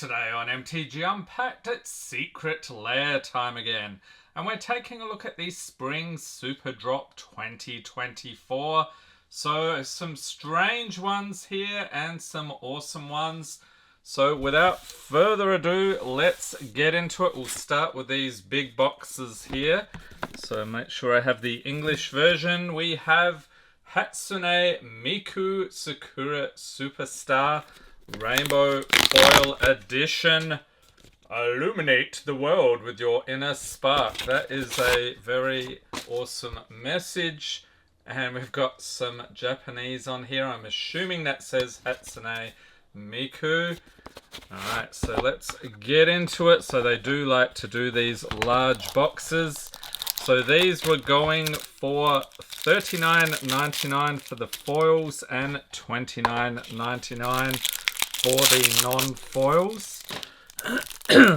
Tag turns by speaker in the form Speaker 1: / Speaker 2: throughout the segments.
Speaker 1: Today on MTG Unpacked, it's Secret Lair time again. And we're taking a look at the Spring Superdrop 2024. So some strange ones here and some awesome ones. So without further adu, let's get into it. We'll start with these big boxes here. So make sure I have the English version. We have HATSUNE MIKU Sakura Superstar Rainbow Foil Edition. Illuminate the world with your inner spark. That is a very awesome message. And we've got some Japanese on here. I'm assuming that says HATSUNE MIKU. Alright, so let's get into it. So they do like to do these large boxes. So these were going for $39.99 for the foils and $29.99 for the non-foils.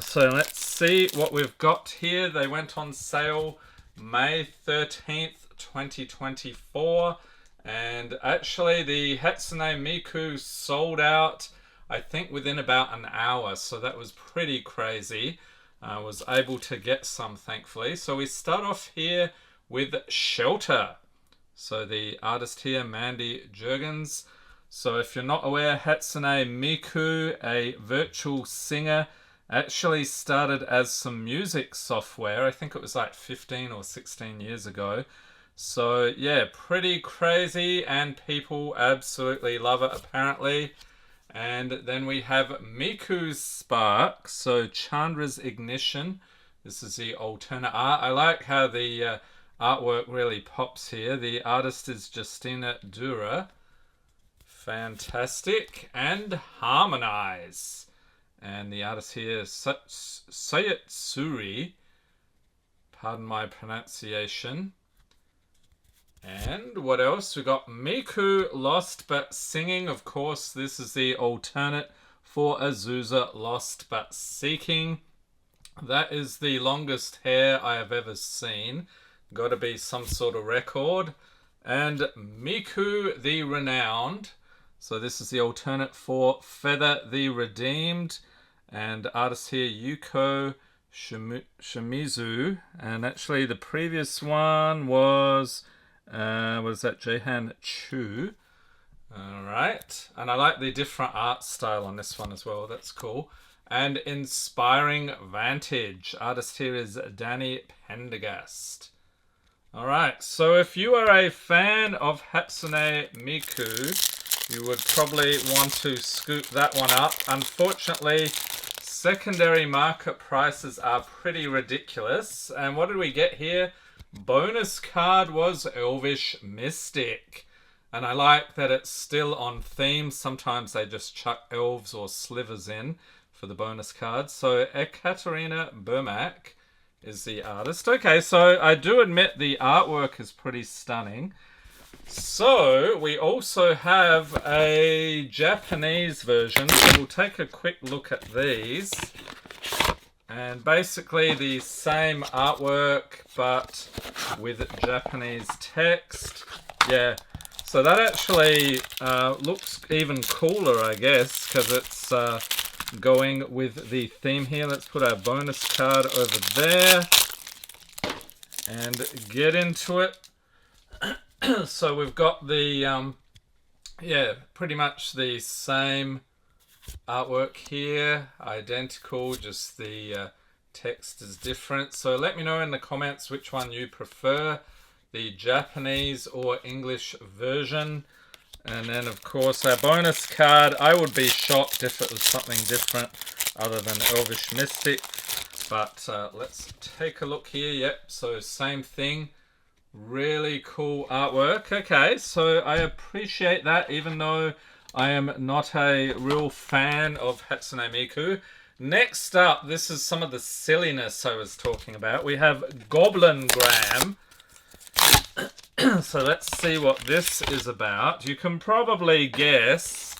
Speaker 1: So let's see what we've got here. They went on sale May 13th, 2024. And actually the HATSUNE MIKU sold out, I think, within about an hour. So that was pretty crazy. I was able to get some, thankfully. So we start off here with Shelter. So the artist here, Mandy Jurgens. So if you're not aware, HATSUNE MIKU, a virtual singer, actually started as some music software. I think it was like 15 or 16 years ago. So yeah, pretty crazy, and people absolutely love it apparently. And then we have Miku's Spark, so Chandra's Ignition. This is the alternate art. I like how the artwork really pops here. The artist is Justina Dura. Fantastic. And Harmonize. And the artist here is Sayatsuri. Pardon my pronunciation. And what else? We got Miku Lost But Singing. Of course, this is the alternate for Azusa Lost But Seeking. That is the longest hair I have ever seen. Got to be some sort of record. And Miku the Renowned. So this is the alternate for Feather the Redeemed. And artist here, Yuko Shimizu. And actually the previous one was that Jahan Chu. Alright. And I like the different art style on this one as well. That's cool. And Inspiring Vantage. Artist here is Danny Pendergast. Alright. So if you are a fan of HATSUNE MIKU, you would probably want to scoop that one up. Unfortunately, secondary market prices are pretty ridiculous. And what did we get here? Bonus card was Elvish Mystic. And I like that it's still on theme. Sometimes they just chuck elves or slivers in for the bonus cards. So Ekaterina Burmak is the artist. Okay, so I do admit the artwork is pretty stunning. So we also have a Japanese version. So we'll take a quick look at these. And basically the same artwork, but with Japanese text. Yeah, so that actually looks even cooler, I guess, because it's going with the theme here. Let's put our bonus card over there and get into it. So we've got the, yeah, pretty much the same artwork here, identical, just the text is different. So let me know in the comments which one you prefer, the Japanese or English version. And then of course our bonus card, I would be shocked if it was something different other than Elvish Mystic, but let's take a look here. Yep, so same thing. Really cool artwork. Okay, so I appreciate that, even though I am not a real fan of HATSUNE MIKU. Next up, this is some of the silliness I was talking about. We have Goblin Gram. So let's see what this is about. You can probably guess.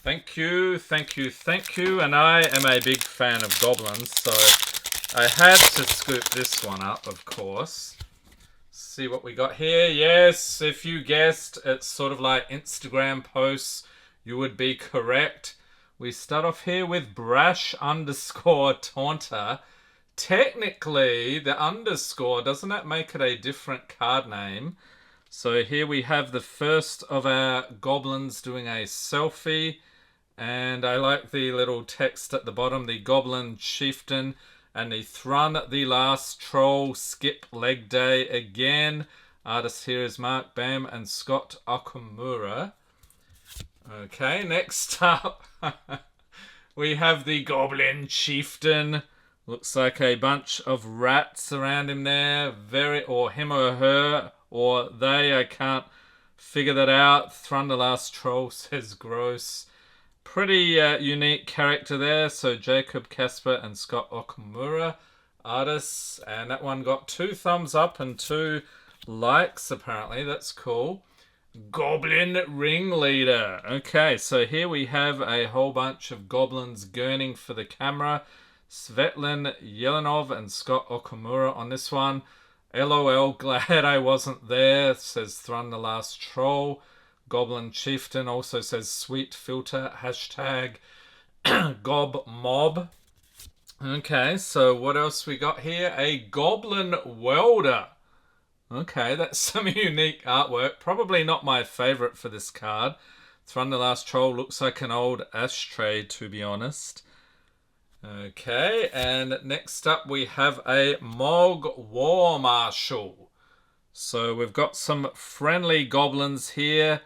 Speaker 1: Thank you, thank you, thank you. And I am a big fan of goblins, so I had to scoop this one up, of course. See what we got here. Yes, if you guessed, it's sort of like Instagram posts. You would be correct. We start off here with Brash underscore Taunter. Technically, the underscore, doesn't that make it a different card name? So here we have the first of our goblins doing a selfie. And I like the little text at the bottom, the Goblin Chieftain and the Thrun, the last troll, skip leg day again. Artist here is Mark Bam and Scott Okamura. Okay, next up, we have the Goblin Chieftain. Looks like a bunch of rats around him there. Or him or her, or they, I can't figure that out. Thrun, the last troll, says gross. Pretty unique character there. So Jacob Casper and Scott Okamura, artists. And that one got 2 thumbs up and 2 likes, apparently. That's cool. Goblin Ringleader. Okay, so here we have a whole bunch of goblins gurning for the camera. Svetlin Yelenov and Scott Okamura on this one. LOL, glad I wasn't there, says Thrun the Last Troll. Goblin Chieftain also says sweet filter, hashtag Gob Mob. Okay, so what else we got here? A Goblin Welder. Okay, that's some unique artwork. Probably not my favorite for this card. Thrun the Last Troll looks like an old ashtray, to be honest. Okay, and next up we have a Mog War Marshal. So we've got some friendly goblins here.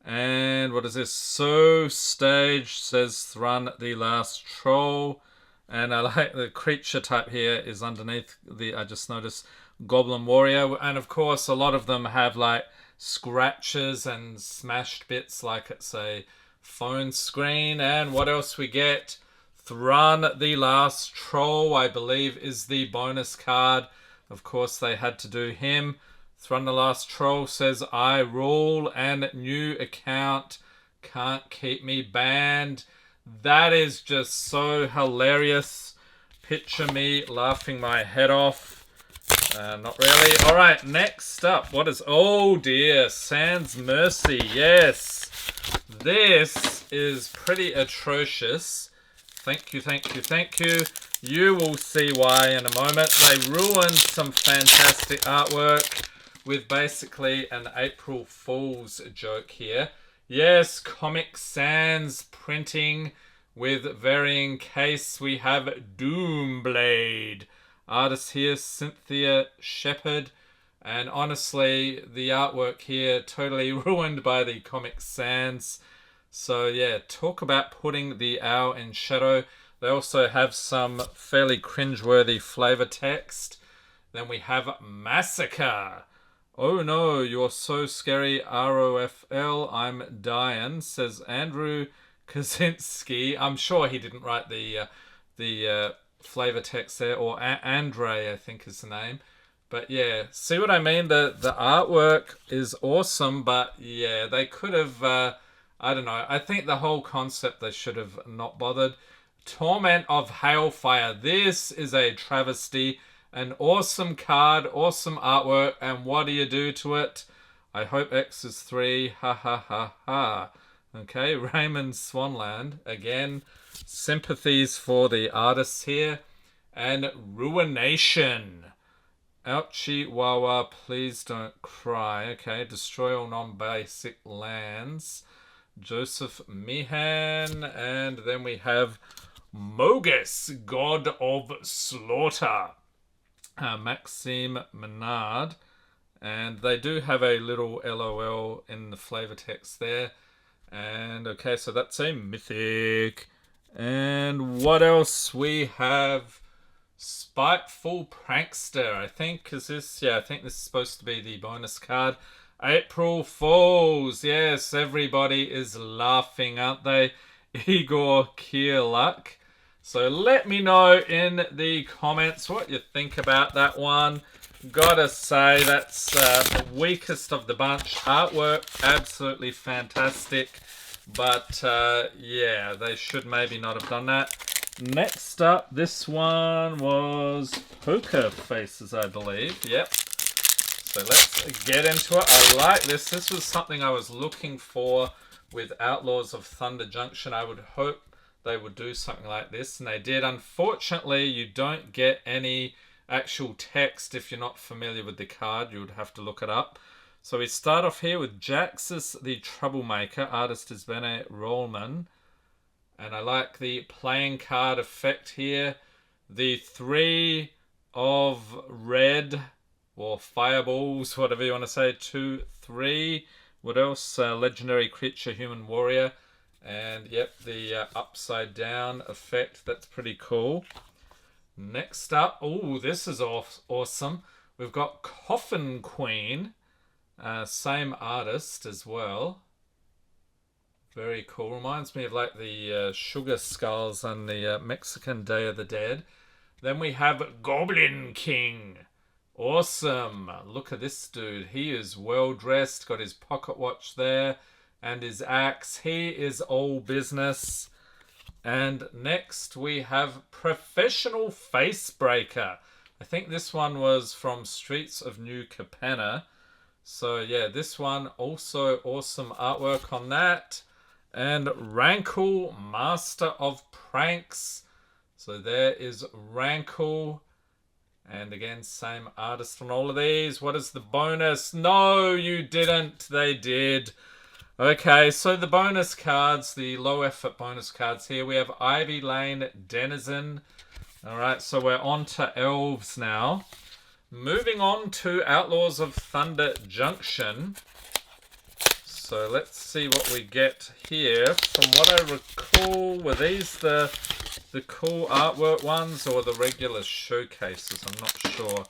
Speaker 1: And what is this? So stage, says Thrun the Last Troll. And I like the creature type here is underneath the, I just noticed, Goblin Warrior. And of course, a lot of them have like scratches and smashed bits like it's a phone screen. And what else we get? Thrun the Last Troll, I believe, is the bonus card. Of course, they had to do him. Thrun the Last Troll says, I rule, and new account, can't keep me banned. That is just so hilarious. Picture me laughing my head off. Not really. All right, next up. What is... Oh, dear. Sans Mercy. Yes. This is pretty atrocious. Thank you, thank you, thank you. You will see why in a moment. They ruined some fantastic artwork with basically an April Fool's joke here. Yes, Comic Sans printing with varying case. We have Doomblade. Artist here, Cynthia Shepherd. And honestly, the artwork here totally ruined by the Comic Sans. So yeah, talk about putting the owl in shadow. They also have some fairly cringeworthy flavor text. Then we have Massacre. Oh no, you're so scary, ROFL, I'm dying, says Andrew Kaczynski. I'm sure he didn't write the flavor text there, or Andre, I think is the name. But yeah, see what I mean? The artwork is awesome, but yeah, they could have, I don't know. I think the whole concept, they should have not bothered. Torment of Hailfire. This is a travesty. An awesome card, awesome artwork, and what do you do to it? I hope X is 3. Ha ha ha ha. Okay, Raymond Swanland. Again, sympathies for the artists here. And Ruination. Ouchie Wawa, please don't cry. Okay, destroy all non-basic lands. Joseph Meehan. And then we have Mogus, God of Slaughter. Maxime Menard. And they do have a little LOL in the flavor text there. And okay, so that's a mythic. And what else we have? Spiteful Prankster, I think. Is this? Yeah, I think this is supposed to be the bonus card. April Fools. Yes, everybody is laughing, aren't they? Igor Kierluck. So let me know in the comments what you think about that one. Gotta say, that's the weakest of the bunch. Artwork, absolutely fantastic. But yeah, they should maybe not have done that. Next up, this one was Poker Faces, I believe. Yep. So let's get into it. I like this. This was something I was looking for with Outlaws of Thunder Junction. I would hope they would do something like this, and they did. Unfortunately, you don't get any actual text if you're not familiar with the card. You would have to look it up. So we start off here with Jaxus the Troublemaker. Artist is Bene Rollman. And I like the playing card effect here. The 3 of red, or fireballs, whatever you want to say. 2, 3. What else? Legendary creature, human warrior. And yep, the upside down effect. That's pretty cool. Next up, oh, this is awesome. We've got Coffin Queen. Same artist as well. Very cool. Reminds me of like the sugar skulls on the Mexican Day of the Dead. Then we have Goblin King. Awesome. Look at this dude. He is well dressed. Got his pocket watch there. And his axe. He is all business. And next we have Professional Facebreaker. I think this one was from Streets of New Capenna. So yeah, this one also awesome artwork on that. And Rankle, Master of Pranks. So there is Rankle. And again, same artist on all of these. What is the bonus? No, you didn't. They did. Okay, so the bonus cards, the low effort bonus cards here. We have Ivy Lane Denizen. Alright, so we're on to Elves now. Moving on to Outlaws of Thunder Junction. So let's see what we get here. From what I recall, were these the cool artwork ones or the regular showcases? I'm not sure.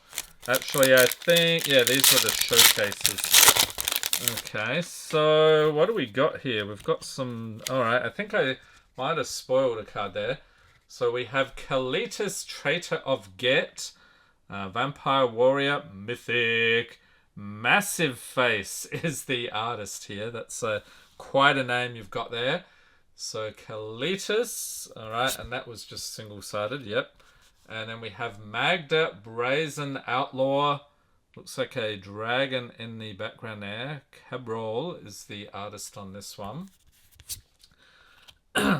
Speaker 1: Actually, I think, yeah, these were the showcases. Okay, so what do we got here? We've got some... Alright, I think I might have spoiled a card there. So we have Kalitas, Traitor of Get, Vampire Warrior, Mythic... Massive Face is the artist here. That's quite a name you've got there. So Kalitas, all right, and that was just single-sided, yep. And then we have Magda, Brazen Outlaw. Looks like a dragon in the background there. Cabral is the artist on this one.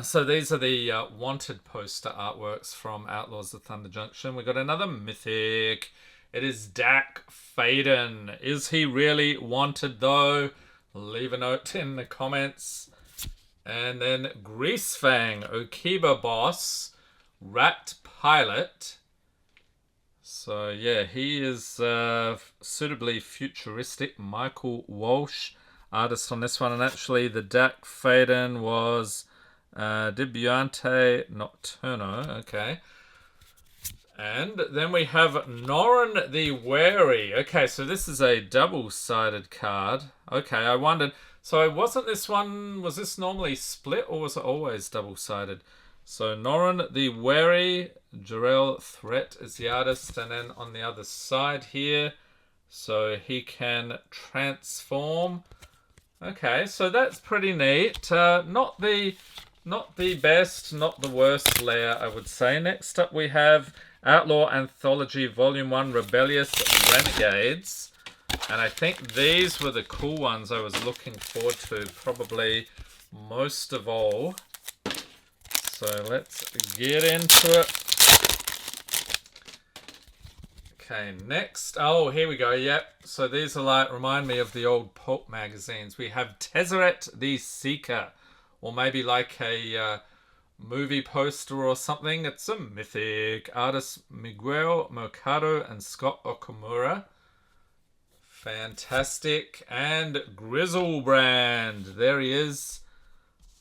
Speaker 1: So these are the wanted poster artworks from Outlaws of Thunder Junction. We've got another Mythic. It is Dak Faden. Is he really wanted though? Leave a note in the comments. And then Greasefang, Okiba Boss, Rat Pilot. So yeah, he is suitably futuristic. Michael Walsh, artist on this one. And actually the Dak Faden was Debuante Nocturno. Okay. And then we have Norrin the Wary. Okay, so this is a double-sided card. Okay, I wondered. So wasn't this one... Was this normally split or was it always double-sided? So Norrin the Wary. Jarrell Threat is the artist. And then on the other side here. So he can transform. Okay, so that's pretty neat. Not the best, not the worst layer, I would say. Next up we have... Outlaw Anthology Volume 1 Rebellious Renegades. And I think these were the cool ones I was looking forward to, probably most of all. So let's get into it. Okay, next. Oh, here we go. Yep. So these are like, remind me of the old pulp magazines. We have Tezzeret the Seeker. Or maybe like a... movie poster or something. It's a Mythic. Artists Miguel Mercado and Scott Okamura. Fantastic. And Grizzlebrand. There he is.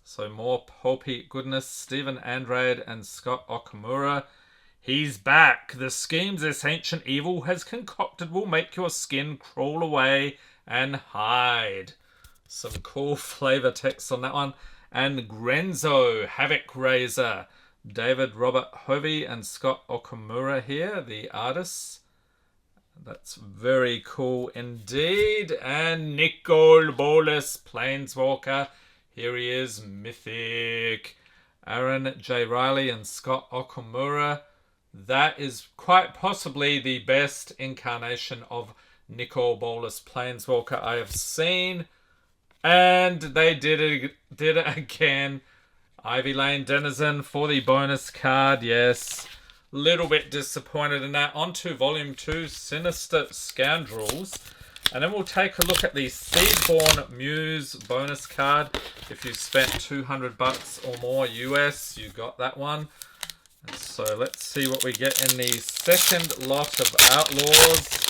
Speaker 1: So more pulpy goodness. Stephen Andrade and Scott Okamura. He's back. The schemes this ancient evil has concocted will make your skin crawl away and hide. Some cool flavor text on that one. And Grenzo, Havoc Razor. David Robert Hovey and Scott Okamura here, the artists. That's very cool indeed. And Nicole Bolas, Planeswalker. Here he is, Mythic. Aaron J. Riley and Scott Okamura. That is quite possibly the best incarnation of Nicole Bolas, Planeswalker I have seen. And they did it again. Ivy Lane Denizen for the bonus card, yes. Little bit disappointed in that. On to Volume 2, Sinister Scoundrels. And then we'll take a look at the Seedborn Muse bonus card. If you spent $200 or more US, you got that one. And so let's see what we get in the second lot of Outlaws.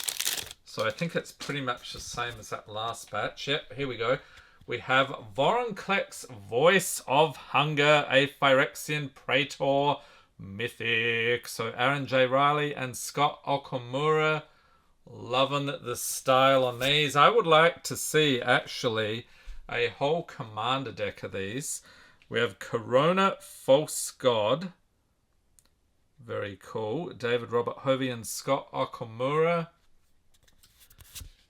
Speaker 1: So I think it's pretty much the same as that last batch. Yep, here we go. We have Voronclex, Voice of Hunger, a Phyrexian Praetor Mythic. So Aaron J. Riley and Scott Okamura. Loving the style on these. I would like to see, actually, a whole commander deck of these. We have Corona False God. Very cool. David Robert Hovey and Scott Okamura.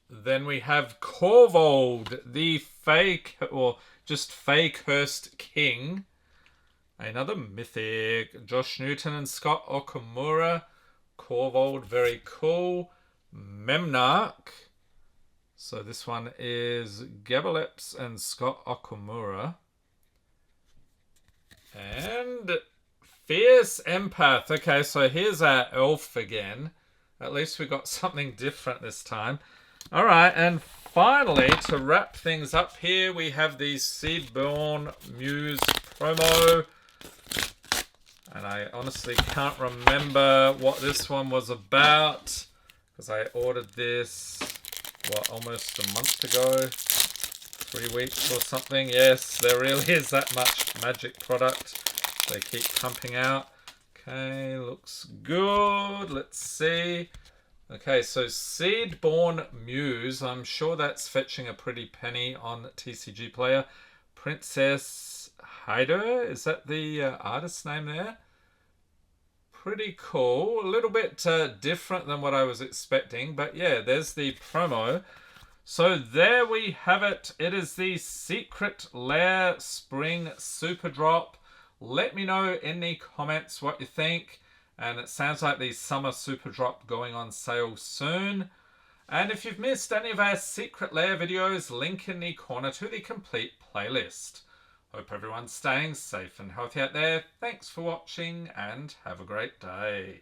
Speaker 1: Then we have Corvold, the fake, or just fake Cursed King. Another mythic. Josh Newton and Scott Okamura. Corvold, very cool. Memnarch. So this one is Gabaleps and Scott Okamura. And Fierce Empath. Okay, so here's our elf again. At least we got something different this time. Alright, and finally, to wrap things up here, we have the Seedborn Muse promo. And I honestly can't remember what this one was about, because I ordered this, what, almost a month ago? 3 weeks or something. Yes, there really is that much magic product they keep pumping out. Okay, looks good. Let's see. Okay, so Seedborn Muse. I'm sure that's fetching a pretty penny on TCG Player. Princess Hyder, is that the artist name there? Pretty cool. A little bit different than what I was expecting. But yeah, there's the promo. So there we have it. It is the Secret Lair Spring Superdrop. Let me know in the comments what you think. And it sounds like the Summer Superdrop going on sale soon. And if you've missed any of our Secret Lair videos, link in the corner to the complete playlist. Hope everyone's staying safe and healthy out there. Thanks for watching and have a great day.